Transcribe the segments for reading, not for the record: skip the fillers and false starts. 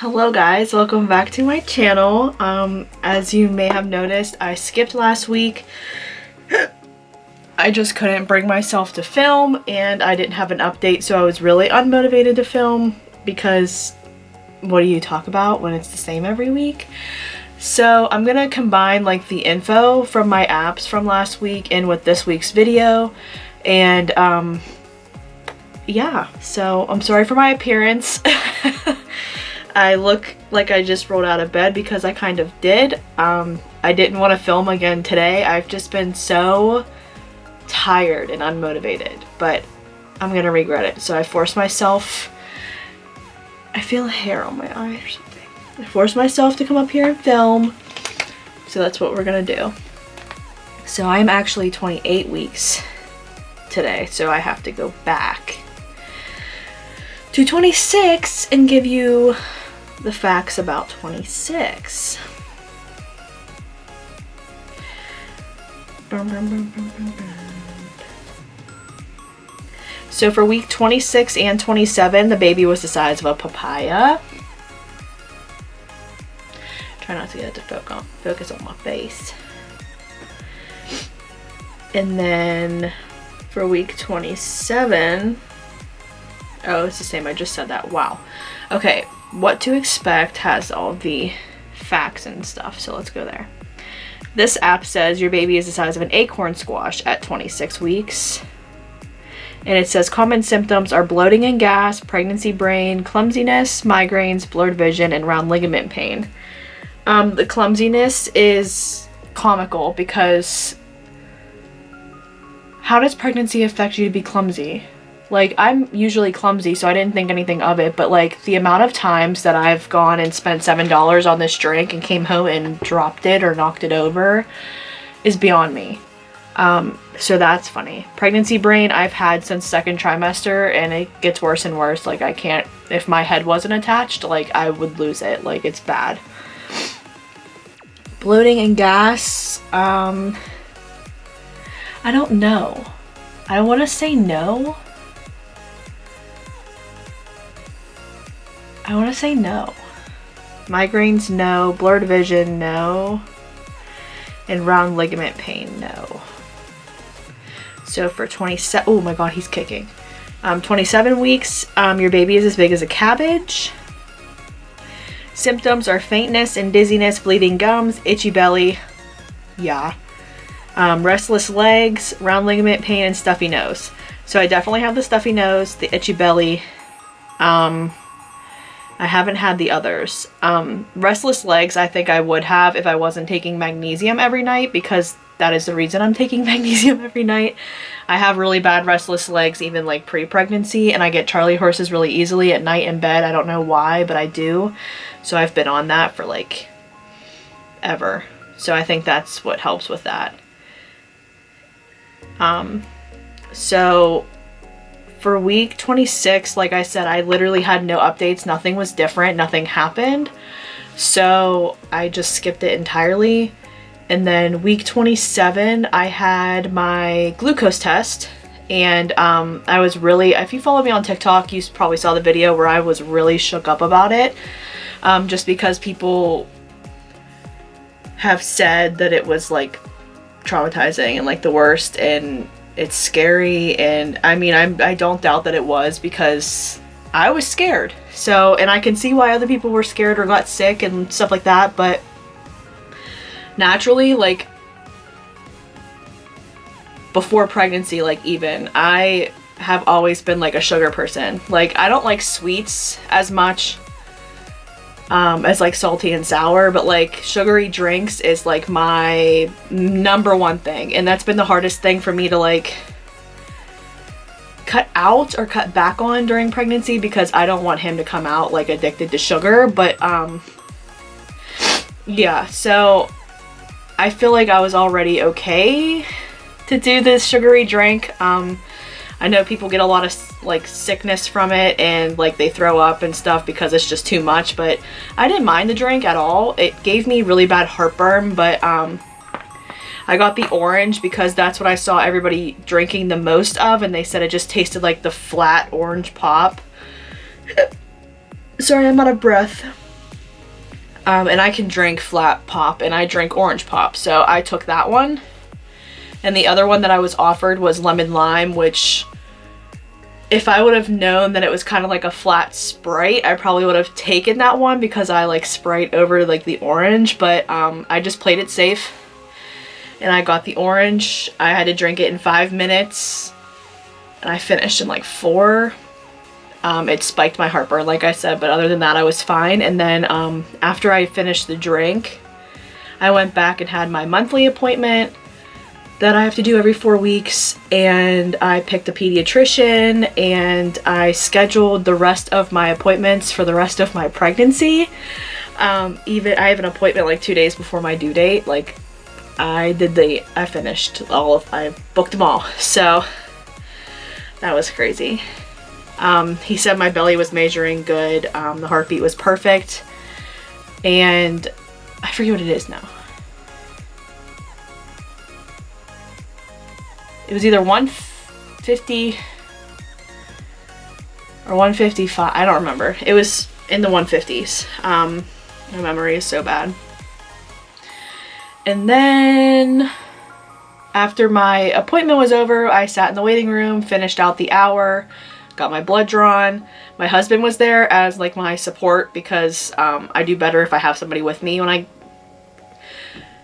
Hello guys, welcome back to my channel. As you may have noticed, I skipped last week. I just couldn't bring myself to film and I didn't have an update, so I was really unmotivated to film because what do you talk about when it's the same every week? So I'm gonna combine like the info from my apps from last week in with this week's video, and yeah, so I'm sorry for my appearance. I look like I just rolled out of bed because I kind of did. I didn't want to film again today. I've just been so tired and unmotivated, but I'm gonna regret it. So I forced myself, I feel hair on my eye or something. I forced myself to come up here and film. So that's what we're gonna do. So I'm actually 28 weeks today, so I have to go back to 26 and give you the facts about 26. So for week 26 and 27, the baby was the size of a papaya. Try not to get it to focus on my face. And then for week 27, oh, it's the same, I just said that, wow. Okay, what to expect has all the facts and stuff, so let's go there. This app says your baby is the size of an acorn squash at 26 weeks. And it says common symptoms are bloating and gas, pregnancy brain, clumsiness, migraines, blurred vision, and round ligament pain. The clumsiness is comical because how does pregnancy affect you to be clumsy? Like, I'm usually clumsy, so I didn't think anything of it, but like the amount of times that I've gone and spent $7 on this drink and came home and dropped it or knocked it over is beyond me. So that's funny. Pregnancy brain I've had since second trimester, and it gets worse and worse. Like, I can't, if my head wasn't attached, like I would lose it. Like, it's bad. Bloating and gas, I don't know. I want to say no. I want to say no. Migraines, no. Blurred vision, no. And round ligament pain, no. So for 27, oh my god, he's kicking. 27 weeks, your baby is as big as a cabbage. Symptoms are faintness and dizziness, bleeding gums, itchy belly, yeah. Restless legs, round ligament pain, and stuffy nose. So I definitely have the stuffy nose, the itchy belly. I haven't had the others. Restless legs I think I would have if I wasn't taking magnesium every night, because that is the reason I'm taking magnesium every night. I have really bad restless legs even like pre-pregnancy, and I get Charlie horses really easily at night in bed. I don't know why, but I do. So I've been on that for like ever. So I think that's what helps with that. So for week 26, like I said, I literally had no updates. Nothing was different. Nothing happened. So I just skipped it entirely. And then week 27, I had my glucose test. And I was really, if you follow me on TikTok, you probably saw the video where I was really shook up about it. Just because people have said that it was like traumatizing and like the worst, and it's scary, and I mean, I don't doubt that it was, because I was scared. So, and I can see why other people were scared or got sick and stuff like that, but naturally, like before pregnancy, like even, I have always been like a sugar person. Like, I don't like sweets as much as like salty and sour, but like sugary drinks is like my number one thing, and that's been the hardest thing for me to like cut out or cut back on during pregnancy, because I don't want him to come out like addicted to sugar. But yeah, so I feel like I was already okay to do this sugary drink. I know people get a lot of like sickness from it, and like they throw up and stuff because it's just too much, but I didn't mind the drink at all. It gave me really bad heartburn, but I got the orange because that's what I saw everybody drinking the most of, and they said it just tasted like the flat orange pop. Sorry, I'm out of breath. And I can drink flat pop and I drink orange pop. So I took that one. And the other one that I was offered was lemon lime, which if I would have known that it was kind of like a flat Sprite, I probably would have taken that one because I like Sprite over like the orange, but I just played it safe and I got the orange. I had to drink it in 5 minutes and I finished in like 4. It spiked my heartburn, like I said, but other than that, I was fine. And then after I finished the drink, I went back and had my monthly appointment that I have to do every 4 weeks, and I picked a pediatrician and I scheduled the rest of my appointments for the rest of my pregnancy. Even I have an appointment like 2 days before my due date. Like I booked them all. So that was crazy. He said my belly was measuring good. The heartbeat was perfect, and I forget what it is now. It was either 150 or 155. I don't remember. It was in the 150s. My memory is so bad. And then after my appointment was over, I sat in the waiting room, finished out the hour, got my blood drawn. My husband was there as like my support because I do better if I have somebody with me when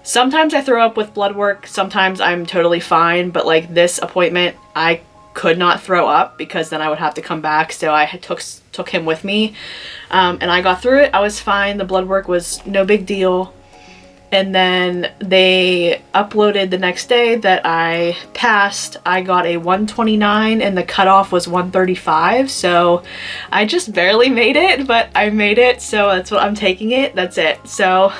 sometimes I throw up with blood work, sometimes I'm totally fine, but like this appointment, I could not throw up because then I would have to come back, so I took him with me, and I got through it. I was fine. The blood work was no big deal, and then they uploaded the next day that I passed. I got a 129 and the cutoff was 135, so I just barely made it, but I made it, so that's what I'm taking it. That's it. So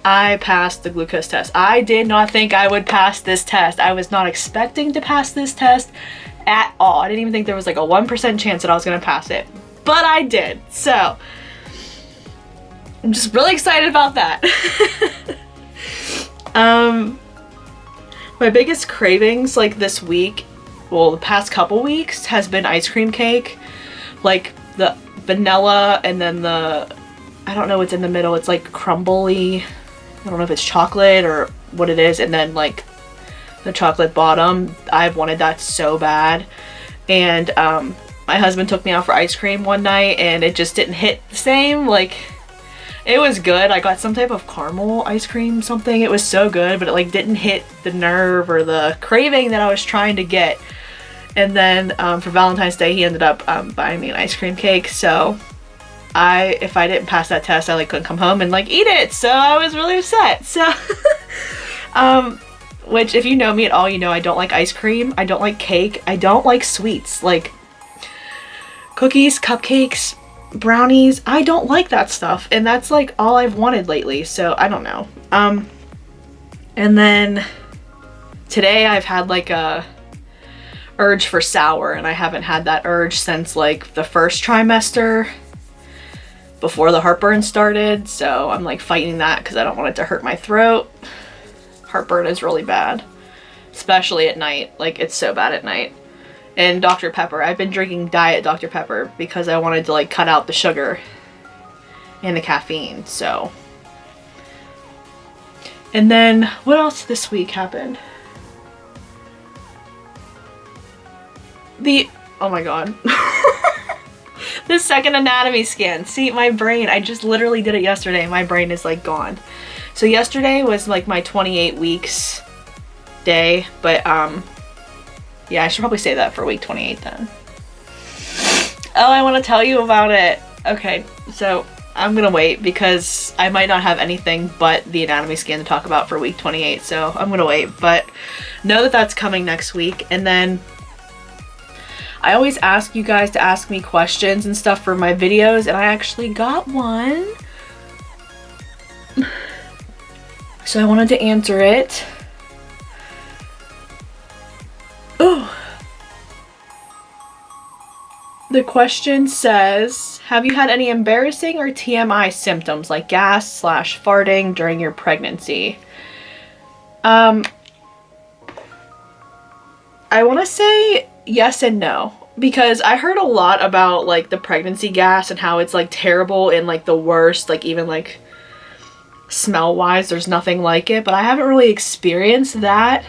I passed the glucose test. I did not think I would pass this test. I was not expecting to pass this test at all. I didn't even think there was like a 1% chance that I was going to pass it, but I did. So I'm just really excited about that. My biggest cravings like this week, well, the past couple weeks, has been ice cream cake. Like the vanilla and then I don't know what's in the middle. It's like crumbly. I don't know if it's chocolate or what it is, and then like the chocolate bottom. I've wanted that so bad, and my husband took me out for ice cream one night and it just didn't hit the same. Like it was good. I got some type of caramel ice cream something. It was so good, but it like didn't hit the nerve or the craving that I was trying to get. And then for Valentine's Day he ended up buying me an ice cream cake, so if I didn't pass that test, I like couldn't come home and like eat it, so I was really upset. So which if you know me at all, you know I don't like ice cream, I don't like cake, I don't like sweets, like cookies, cupcakes, brownies. I don't like that stuff, and that's like all I've wanted lately, so I don't know. And then today I've had like a urge for sour, and I haven't had that urge since like the first trimester before the heartburn started, so I'm like fighting that because I don't want it to hurt my throat. Heartburn is really bad, especially at night. Like it's so bad at night. And Dr. Pepper, I've been drinking diet Dr. Pepper because I wanted to like cut out the sugar and the caffeine. So, and then what else this week happened? Oh my god. The second anatomy scan. See, my brain, I just literally did it yesterday. My brain is like gone. So yesterday was like my 28 weeks day, but yeah, I should probably say that for week 28 then. Oh, I want to tell you about it. Okay, so I'm gonna wait because I might not have anything but the anatomy scan to talk about for week 28, so I'm gonna wait, but know that that's coming next week. And then I always ask you guys to ask me questions and stuff for my videos, and I actually got one. So I wanted to answer it. Oh. The question says, have you had any embarrassing or TMI symptoms like gas/farting during your pregnancy? I want to say yes and no, because I heard a lot about like the pregnancy gas and how it's like terrible and like the worst, like even like smell wise, there's nothing like it, but I haven't really experienced that.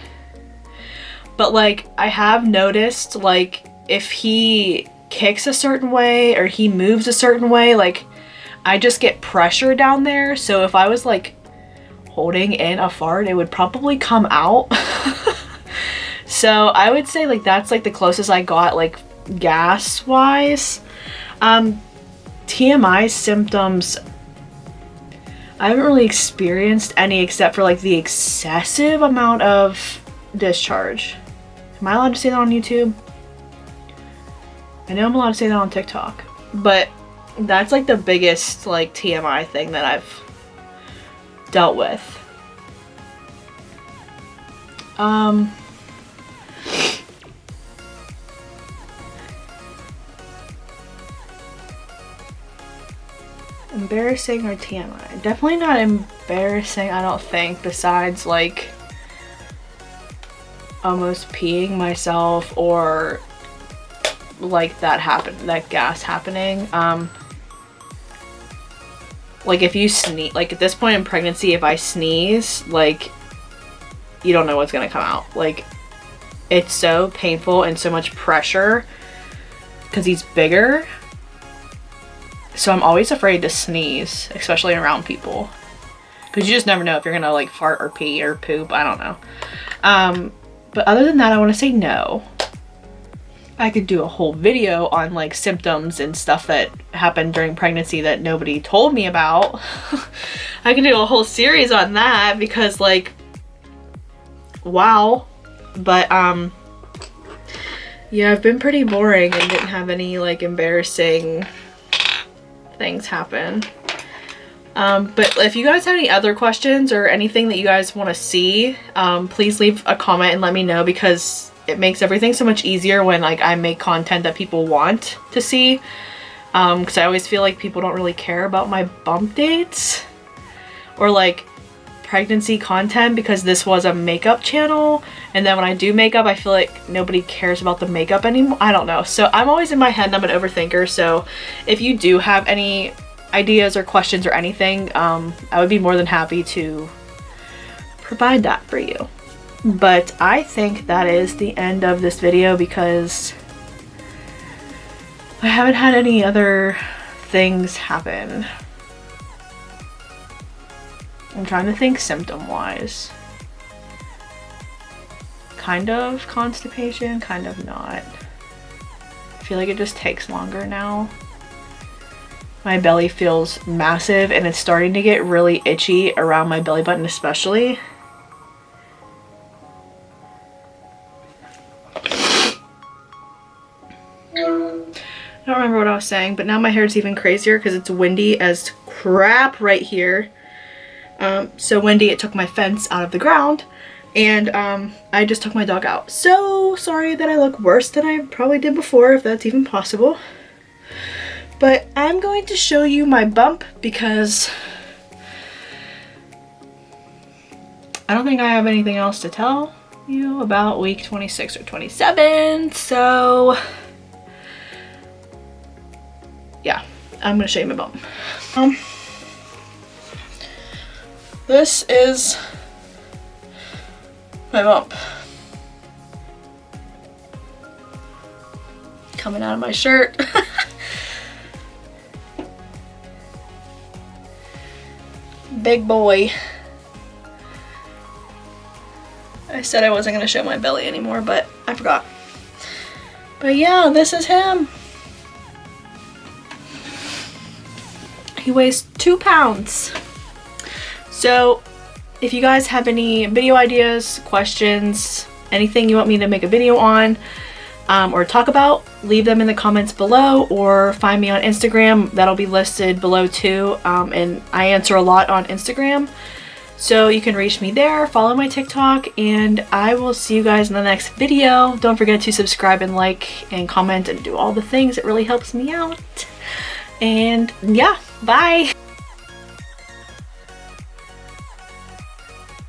But like I have noticed, like if he kicks a certain way or he moves a certain way, like I just get pressure down there. So if I was like holding in a fart, it would probably come out. So I would say like that's like the closest I got, like gas wise. TMI symptoms, I haven't really experienced any except for like the excessive amount of discharge. Am I allowed to say that on YouTube? I know I'm allowed to say that on TikTok, but that's like the biggest like TMI thing that I've dealt with. Embarrassing or TMI? Definitely not embarrassing, I don't think, besides like almost peeing myself or like that gas happening. Like if you sneeze, like at this point in pregnancy, if I sneeze, like you don't know what's gonna come out. Like it's so painful and so much pressure because he's bigger. So I'm always afraid to sneeze, especially around people, because you just never know if you're gonna like fart or pee or poop. I don't know. But other than that, I want to say no. I could do a whole video on like symptoms and stuff that happened during pregnancy that nobody told me about. I could do a whole series on that because like, wow. But yeah, I've been pretty boring and didn't have any like embarrassing things happen. But if you guys have any other questions or anything that you guys want to see, please leave a comment and let me know, because it makes everything so much easier when like I make content that people want to see. Because I always feel like people don't really care about my bump dates or like pregnancy content, because this was a makeup channel, and then when I do makeup I feel like nobody cares about the makeup anymore. I don't know. So I'm always in my head and I'm an overthinker. So if you do have any ideas or questions or anything, I would be more than happy to provide that for you. But I think that is the end of this video because I haven't had any other things happen. I'm trying to think symptom wise. Kind of constipation, kind of not. I feel like it just takes longer now. My belly feels massive and it's starting to get really itchy around my belly button especially. I don't remember what I was saying, but now my hair's even crazier because it's windy as crap right here. So windy, it took my fence out of the ground, and I just took my dog out. So sorry that I look worse than I probably did before, if that's even possible. But I'm going to show you my bump because I don't think I have anything else to tell you about week 26 or 27. So yeah, I'm gonna show you my bump. This is my bump. Coming out of my shirt. Big boy. I said I wasn't gonna show my belly anymore, but I forgot. But yeah, this is him. He weighs 2 pounds. So if you guys have any video ideas, questions, anything you want me to make a video on or talk about, leave them in the comments below, or find me on Instagram. That'll be listed below too. And I answer a lot on Instagram, so you can reach me there. Follow my TikTok, and I will see you guys in the next video. Don't forget to subscribe and like and comment and do all the things. It really helps me out. And yeah, bye.